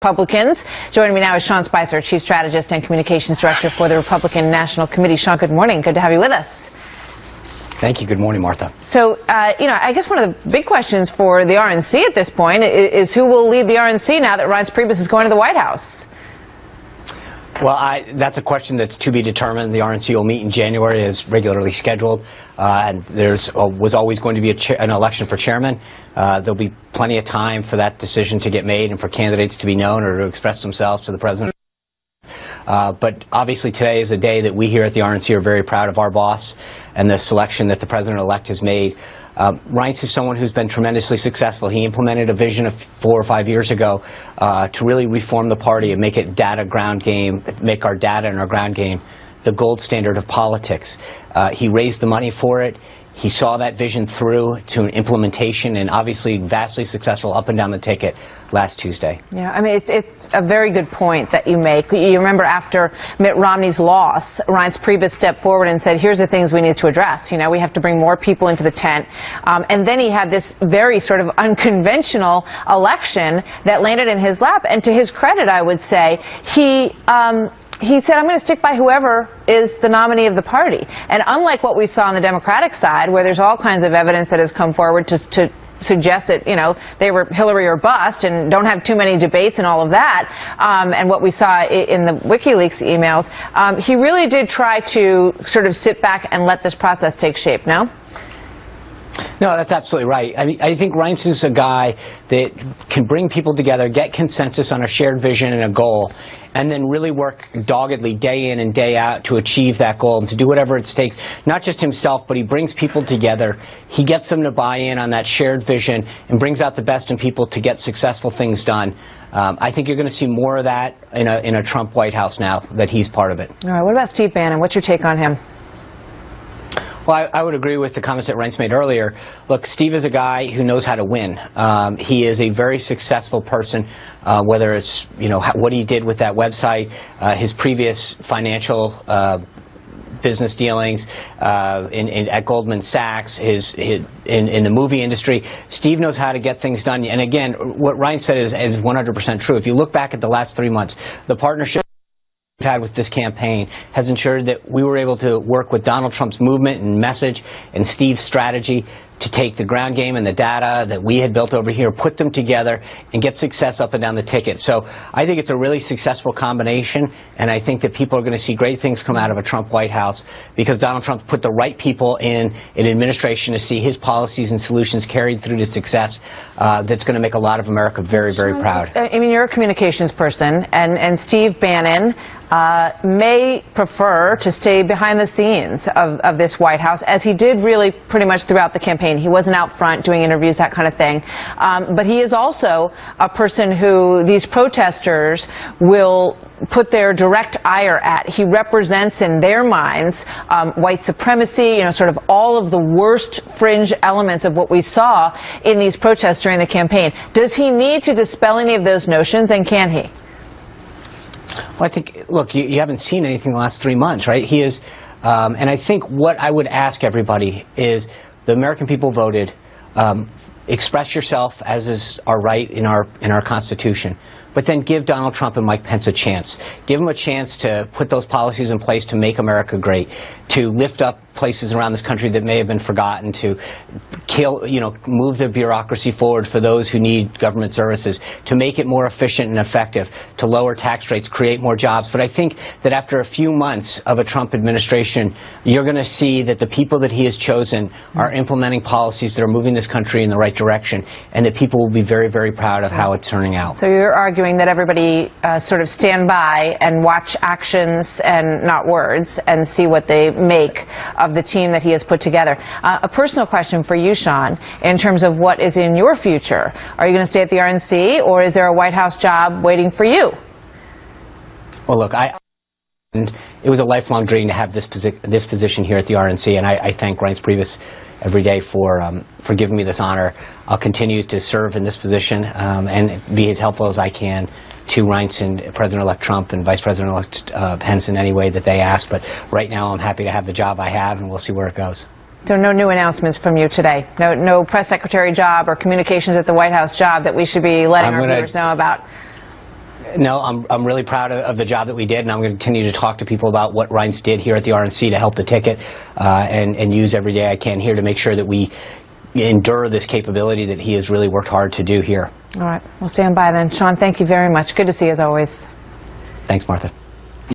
Republicans. Joining me now is Sean Spicer, Chief Strategist and Communications Director for the Republican National Committee. Sean, good morning. Good to have you with us. Thank you. Good morning, Martha. So, I guess one of the big questions for the RNC at this point is who will lead the RNC now that Reince Priebus is going to the White House? Well, that's a question that's to be determined. The RNC will meet in January as regularly scheduled, and was always going to be an election for chairman. There'll be plenty of time for that decision to get made and for candidates to be known or to express themselves to the president. But obviously today is a day that we here at the RNC are very proud of our boss and the selection that the president-elect has made. Reince is someone who's been tremendously successful. He implemented a vision of 4 or 5 years ago to really reform the party and make it ground game, make our data and our ground game the gold standard of politics. He raised the money for it. He saw that vision through to an implementation and obviously vastly successful up and down the ticket last Tuesday. Yeah, I mean, it's a very good point that you make. You remember after Mitt Romney's loss, Reince Priebus stepped forward and said, here's the things we need to address. You know, we have to bring more people into the tent. And then he had this very sort of unconventional election that landed in his lap. And to his credit, I would say, he said, I'm going to stick by whoever is the nominee of the party. And unlike what we saw on the Democratic side, where there's all kinds of evidence that has come forward to suggest that, you know, they were Hillary or bust and don't have too many debates and all of that, and what we saw in the WikiLeaks emails, he really did try to sort of sit back and let this process take shape, no? No, that's absolutely right. I mean, I think Reince is a guy that can bring people together, get consensus on a shared vision and a goal, and then really work doggedly day in and day out to achieve that goal and to do whatever it takes, not just himself, but he brings people together. He gets them to buy in on that shared vision and brings out the best in people to get successful things done. I think you're going to see more of that in a Trump White House now that he's part of it. All right, what about Steve Bannon? What's your take on him? Well, I would agree with the comments that Reince made earlier. Look, Steve is a guy who knows how to win. He is a very successful person, whether it's, you know, what he did with that website, his previous financial business dealings at Goldman Sachs, in the movie industry. Steve knows how to get things done. And again, what Reince said is 100% true. If you look back at the last 3 months, the partnership we've had with this campaign has ensured that we were able to work with Donald Trump's movement and message and Steve's strategy to take the ground game and the data that we had built over here, put them together, and get success up and down the ticket. So I think it's a really successful combination, and I think that people are going to see great things come out of a Trump White House because Donald Trump's put the right people in an administration to see his policies and solutions carried through to success. That's going to make a lot of America very, very proud. I mean, you're a communications person, and Steve Bannon may prefer to stay behind the scenes of this White House, as he did really pretty much throughout the campaign. He wasn't out front doing interviews, that kind of thing. But he is also a person who these protesters will put their direct ire at. He represents in their minds white supremacy, you know, sort of all of the worst fringe elements of what we saw in these protests during the campaign. Does he need to dispel any of those notions, and can he? Well, I think, look, you haven't seen anything the last 3 months, right? He is, and I think what I would ask everybody is, the American people voted. Express yourself, as is our right in our Constitution, but then give Donald Trump and Mike Pence a chance. Give them a chance to put those policies in place to make America great, to lift up places around this country that may have been forgotten, to move the bureaucracy forward for those who need government services, to make it more efficient and effective, to lower tax rates, create more jobs. But I think that after a few months of a Trump administration, you're going to see that the people that he has chosen are implementing policies that are moving this country in the right direction, and that people will be very, very proud of how it's turning out. So you're arguing that everybody sort of stand by and watch actions and not words and see what they make of the team that he has put together. A personal question for you, Sean, in terms of what is in your future. Are you going to stay at the RNC, or is there a White House job waiting for you? Well, look, it was a lifelong dream to have this position here at the RNC, and I thank Reince Priebus every day for giving me this honor. I'll continue to serve in this position and be as helpful as I can to Reince and President-elect Trump and Vice President-elect Pence in any way that they ask. But right now I'm happy to have the job I have, and we'll see where it goes. So no new announcements from you today? No press secretary job or communications at the White House job that we should be letting our viewers know about? No, I'm really proud of the job that we did, and I'm going to continue to talk to people about what Reince did here at the RNC to help the ticket, and use every day I can here to make sure that we endure this capability that he has really worked hard to do here. All right, we'll stand by then. Sean, thank you very much. Good to see you as always. Thanks, Martha.